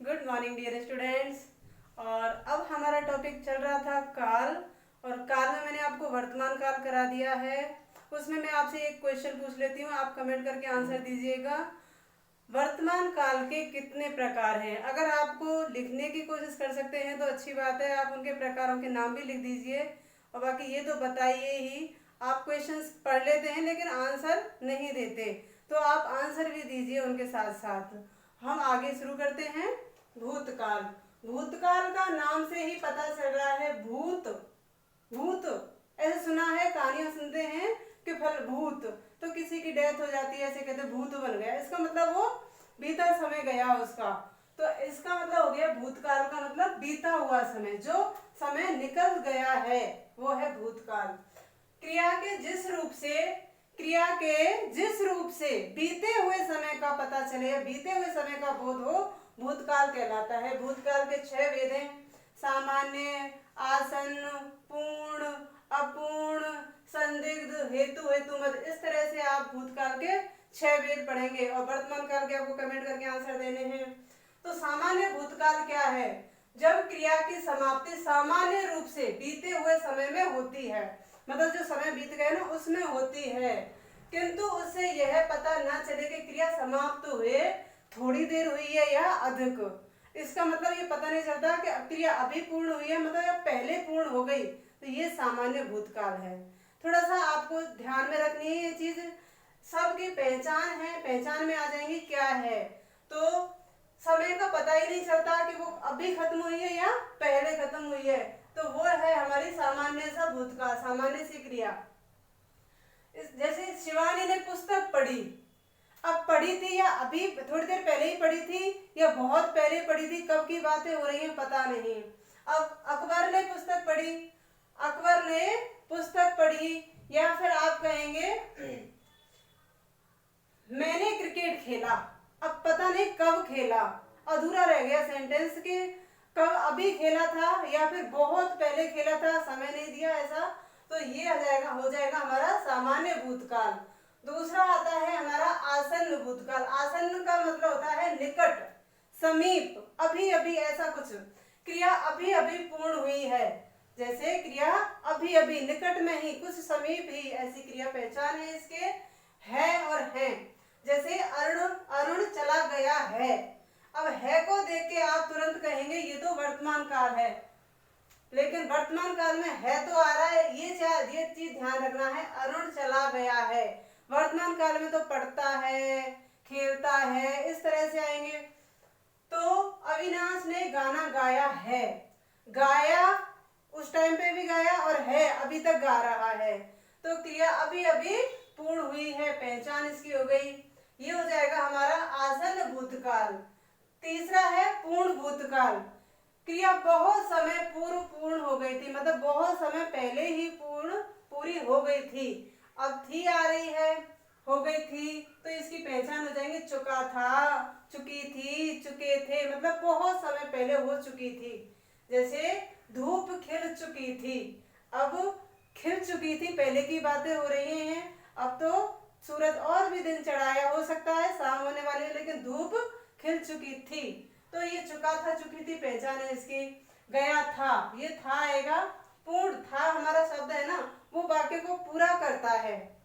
Good morning dear students. और अब हमारा टॉपिक चल रहा था काल, और काल में मैंने आपको वर्तमान काल करा दिया है। उसमें मैं आपसे एक क्वेश्चन पूछ लेती हूँ, आप कमेंट करके आंसर दीजिएगा। वर्तमान काल के कितने प्रकार हैं? अगर आपको लिखने की कोशिश कर सकते हैं तो अच्छी बात है, आप उनके प्रकारों के नाम भी लिख दीजिए। और बाकी ये तो बताइए ही, आप क्वेश्चंस पढ़ लेते हैं लेकिन आंसर नहीं देते, तो आप आंसर भी दीजिए उनके साथ साथ। हम आगे शुरू करते हैं। भूतकाल। भूतकाल का नाम से ही पता चल रहा है भूत। भूत ऐसे सुना है, कहानियां सुनते हैं कि फल भूत, तो किसी की डेथ हो जाती है, ऐसे कहते भूत बन गया, इसका मतलब वो बीता समय गया उसका। तो इसका मतलब हो गया भूतकाल का मतलब बीता हुआ समय, जो समय निकल गया है वो है भूतकाल। क्रिया के जिस रूप से बीते हुए समय का पता चले या बीते हुए समय का बोध हो, भूतकाल कहलाता है। भूतकाल के 6 वेद हैं: सामान्य, आसन्न, पूर्ण, अपूर्ण, संदिग्ध, हेतु, हेतुमत। इस तरह से आप भूतकाल के 6 वेद पढ़ेंगे और वर्तमान काल के आपको कमेंट करके आंसर देने हैं। तो सामान्य भूतकाल क्या है? जब क्रिया की समाप्ति सामान्य रूप से बीते हुए समय में होती है, मतलब जो समय बीत गया ना उसमें होती है, किंतु उससे यह पता ना चले कि क्रिया समाप्त हुए थोड़ी देर हुई है या अधिक। इसका मतलब ये पता नहीं चलता कि क्रिया अभी पूर्ण हुई है मतलब या पहले पूर्ण हो गई, तो ये सामान्य भूतकाल है। थोड़ा सा आपको ध्यान में रखनी है ये चीज। सबकी पहचान है, पहचान में आ जाएंगी क्या है। तो समय का पता ही नहीं चलता कि वो अभी खत्म हुई है या पहले खत्म हुई है, तो वो है हमारी सामान्य सा भूतकाल, सामान्य सी क्रिया। जैसे शिवानी ने पुस्तक पढ़ी, अब पढ़ी थी या अभी थोड़ी देर पहले ही पढ़ी थी या बहुत पहले पढ़ी थी, कब की बातें हो रही हैं पता नहीं। अब अकबर ने पुस्तक पढ़ी, अकबर ने पुस्तक पढ़ी, या फिर आप कहेंगे मैंने क्रिकेट खेला, अब पता नहीं कब खेला, अधूरा रह गया सेंटेंस के, कब अभी खेला था या फिर बहुत पहले खेला था, समय नहीं दिया ऐसा। तो ये हो जाएगा हमारा सामान्य भूतकाल। दूसरा आता है हमारा आसन्न भूतकाल। आसन्न का मतलब होता है निकट, समीप, अभी अभी, ऐसा कुछ क्रिया अभी अभी पूर्ण हुई है, जैसे क्रिया अभी अभी, निकट में ही, कुछ समीप ही, ऐसी क्रिया पहचान है इसके है और हैं। जैसे अरुण चला गया है, अब है को देख के आप तुरंत कहेंगे ये तो वर्तमान काल है, लेकिन वर्तमान काल में है तो आ रहा है, ये चीज ध्यान रखना है। अरुण चला गया है, वर्तमान काल में तो पढ़ता है, खेलता है, इस तरह से आएंगे। तो अविनाश ने गाना गाया है, गाया उस टाइम पे भी गाया और है अभी तक गा रहा है, तो क्रिया अभी अभी पूर्ण हुई है, पहचान इसकी हो गई। ये हो जाएगा हमारा आसन्न भूतकाल। तीसरा है पूर्ण भूतकाल। क्रिया बहुत समय पूर्व पूर्ण हो गई थी, मतलब बहुत समय पहले ही पूरी हो गई थी, अब थी आ रही है, हो गई थी, तो इसकी पहचान हो जाएगी चुका था, चुकी थी, चुके थे, मतलब बहुत समय पहले हो चुकी थी। जैसे धूप खिल चुकी थी, अब खिल चुकी थी, पहले की बातें हो रही हैं, अब तो सूरज और भी दिन चढ़ाया, हो सकता है शाम होने वाली है, लेकिन धूप खिल चुकी थी, तो ये चुका था, चुकी थी, पहचान है इसकी। गया था, ये था आएगा, पूर्ण था हमारा शब्द है ना, वो वाक्य को पूरा करता है।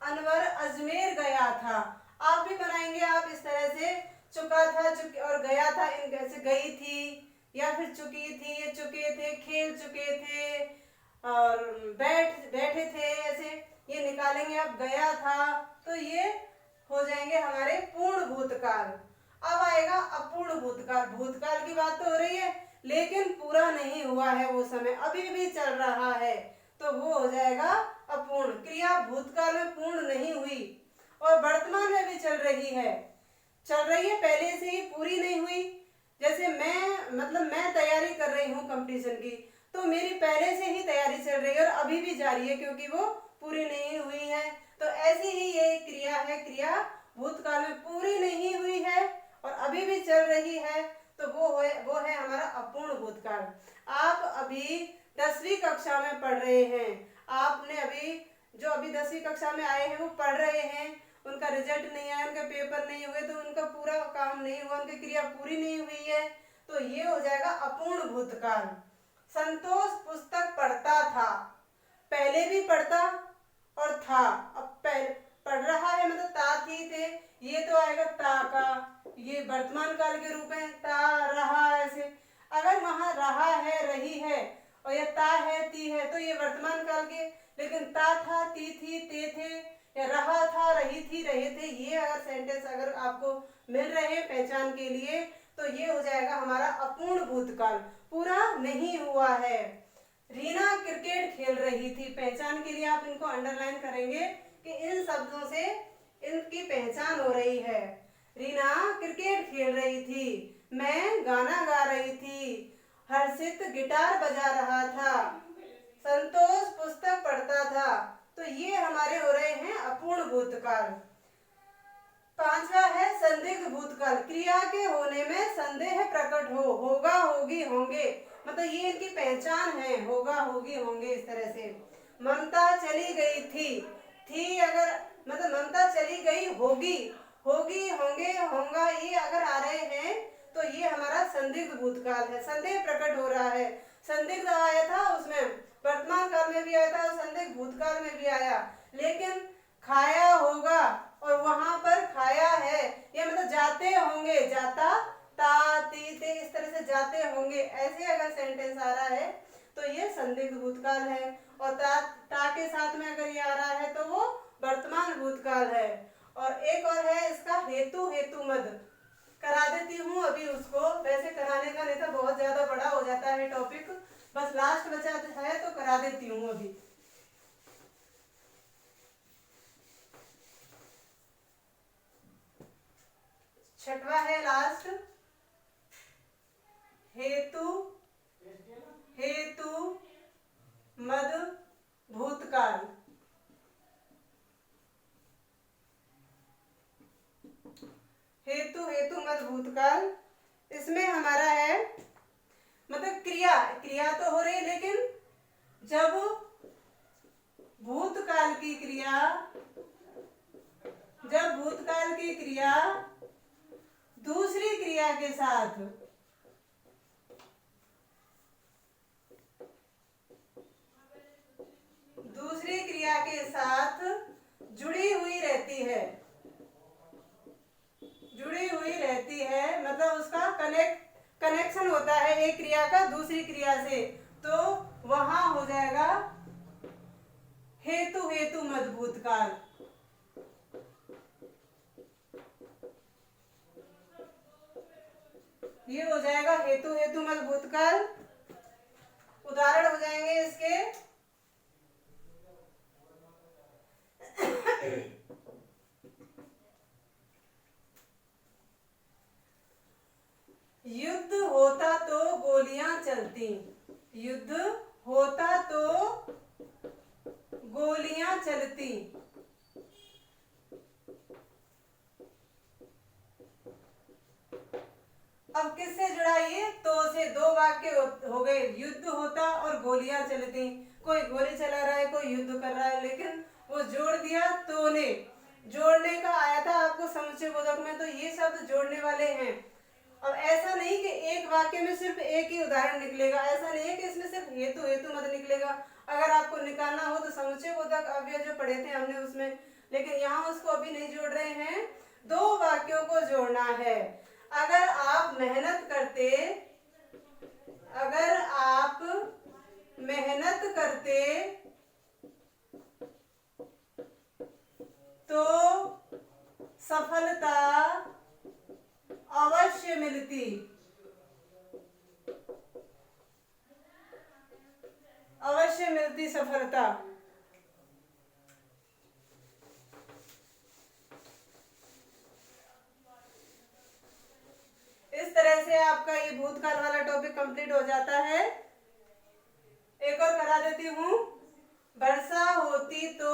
अनवर अजमेर गया था, आप भी बनाएंगे आप इस तरह से, चुका था, चुके और गया था, इन कैसे गई थी या फिर चुकी थी, ये चुके थे, खेल चुके थे और बैठे थे, ऐसे ये निकालेंगे। अब गया था, तो ये हो जाएंगे हमारे पूर्ण भूतकाल। अब आएगा अपूर्ण भूतकाल। भूतकाल की बात तो हो रही है लेकिन पूरा नहीं हुआ है वो समय, अभी भी चल रहा है, तो वो हो जाएगा अपूर्ण। क्रिया भूतकाल में पूर्ण नहीं हुई और वर्तमान में भी चल रही है, पहले से ही पूरी नहीं हुई। जैसे मैं तैयारी कर रही हूँ कंपटीशन की, तो मेरी पहले से ही तैयारी चल रही है और अभी भी जारी है, क्योंकि वो पूरी नहीं हुई है। तो ऐसी ही ये क्रिया है, क्रिया भूतकाल में पूरी नहीं हुई है और अभी भी चल रही है, तो वो है हमारा अपूर्ण भूतकाल। आप अभी 10वीं कक्षा में पढ़ रहे हैं, आपने अभी 10वीं कक्षा में आए हैं वो पढ़ रहे हैं, उनका रिजल्ट नहीं आया, उनके पेपर नहीं हुए, तो उनका पूरा काम नहीं हुआ, उनकी क्रिया पूरी नहीं हुई है, तो ये हो जाएगा अपूर्ण भूतकाल। संतोष पुस्तक पढ़ता था, पहले भी पढ़ता और था, अब पढ़ रहा है मतलब ता थी थे, ये तो आएगा ता का, ये वर्तमान काल के रूप में ता रहा ऐसे। अगर वहां रहा है रही है और यह ता है ती है तो ये वर्तमान काल के, लेकिन ता था ती थी ते थे या रहा था रही थी रहे थे, ये अगर सेंटेंस अगर आपको मिल रहे हैं पहचान के लिए तो ये हो जाएगा हमारा अपूर्ण भूतकाल, पूरा नहीं हुआ है। रीना क्रिकेट खेल रही थी, पहचान के लिए आप इनको अंडरलाइन करेंगे कि इन शब्दों से इनकी पहचान हो रही है। रीना क्रिकेट खेल रही थी, मैं गाना गा रही थी, हर्षित गिटार बजा रहा था, संतोष पुस्तक पढ़ता था, तो ये हमारे हो रहे हैं अपूर्ण भूतकाल। पांचवा है संदिग्ध भूतकाल, क्रिया के होने में संदेह प्रकट हो, होगा होगी होंगे, मतलब ये इनकी पहचान है, होगा होगी होंगे इस तरह से। ममता चली गई थी अगर मतलब ममता चली गई होगी, होगी होंगे होगा ये अगर आ रहे हैं तो ये हमारा संदिग्ध भूतकाल है, संदेह प्रकट हो रहा है। संदिग्ध आया था उसमें वर्तमान काल में भी आया था और संदिग्ध भूतकाल में भी आया, लेकिन खाया होगा और वहां पर खाया है, ये मतलब जाते होंगे, जाता ता ती ते इस तरह से जाते होंगे, ऐसे अगर सेंटेंस आ रहा है तो ये संदिग्ध भूतकाल है। और ता के साथ में अगर ये आ रहा है तो वो वर्तमान भूतकाल है। और एक और है इसका हेतु, हेतु मद करा देती हूँ अभी उसको, वैसे कराने का नहीं था, बहुत ज्यादा बड़ा हो जाता है टॉपिक, बस लास्ट बचा है तो करा देती हूँ अभी। छठवा है लास्ट, हेतु, हेतु मद भूतकाल। हेतु हेतु मद भूतकाल, इसमें हमारा है मतलब क्रिया, क्रिया तो हो रही लेकिन जब भूतकाल की क्रिया, जब भूतकाल की क्रिया दूसरी क्रिया के साथ, दूसरी क्रिया के साथ जुड़ी हुई रहती है, जुड़ी हुई रहती है मतलब उसका कनेक्शन होता है एक क्रिया का दूसरी क्रिया से, तो वहां हो जाएगा हेतु हेतु मद भूतकाल। ये हो जाएगा हेतु हेतु मद भूतकाल। उदाहरण हो जाएंगे इसके, युद्ध होता तो गोलियां चलती, युद्ध होता तो गोलियां चलती, अब किससे जुड़ा ये, तो से, दो वाक्य हो गए, युद्ध होता और गोलियां चलती, कोई गोली चला रहा है कोई युद्ध कर रहा है, लेकिन वो जोड़ दिया तो ने, जोड़ने का आया था आपको समुच्चय बोधक में, तो ये शब्द जोड़ने वाले हैं। अब ऐसा नहीं कि एक वाक्य में सिर्फ एक ही उदाहरण निकलेगा, ऐसा नहीं है कि इसमें सिर्फ हेतु हेतु मत निकलेगा, अगर आपको निकालना हो तो समुच्चय बोधक अव्यय जो पढ़े थे हमने उसमें, लेकिन यहाँ उसको अभी नहीं जोड़ रहे हैं, दो वाक्यों को जोड़ना है। अगर आप मेहनत करते, अगर आप मेहनत करते तो सफलता अवश्य मिलती, अवश्य मिलती सफलता। इस तरह से आपका ये भूतकाल वाला टॉपिक कंप्लीट हो जाता है। एक और करा देती हूँ, वर्षा होती तो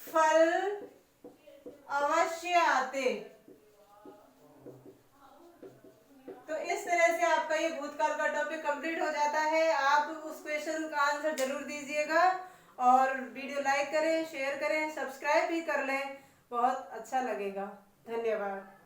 फल अवश्य आते, तो इस तरह से आपका ये भूतकाल का टॉपिक कंप्लीट हो जाता है। आप उस क्वेश्चन का आंसर जरूर दीजिएगा और वीडियो लाइक करें, शेयर करें, सब्सक्राइब भी कर लें बहुत अच्छा लगेगा। धन्यवाद।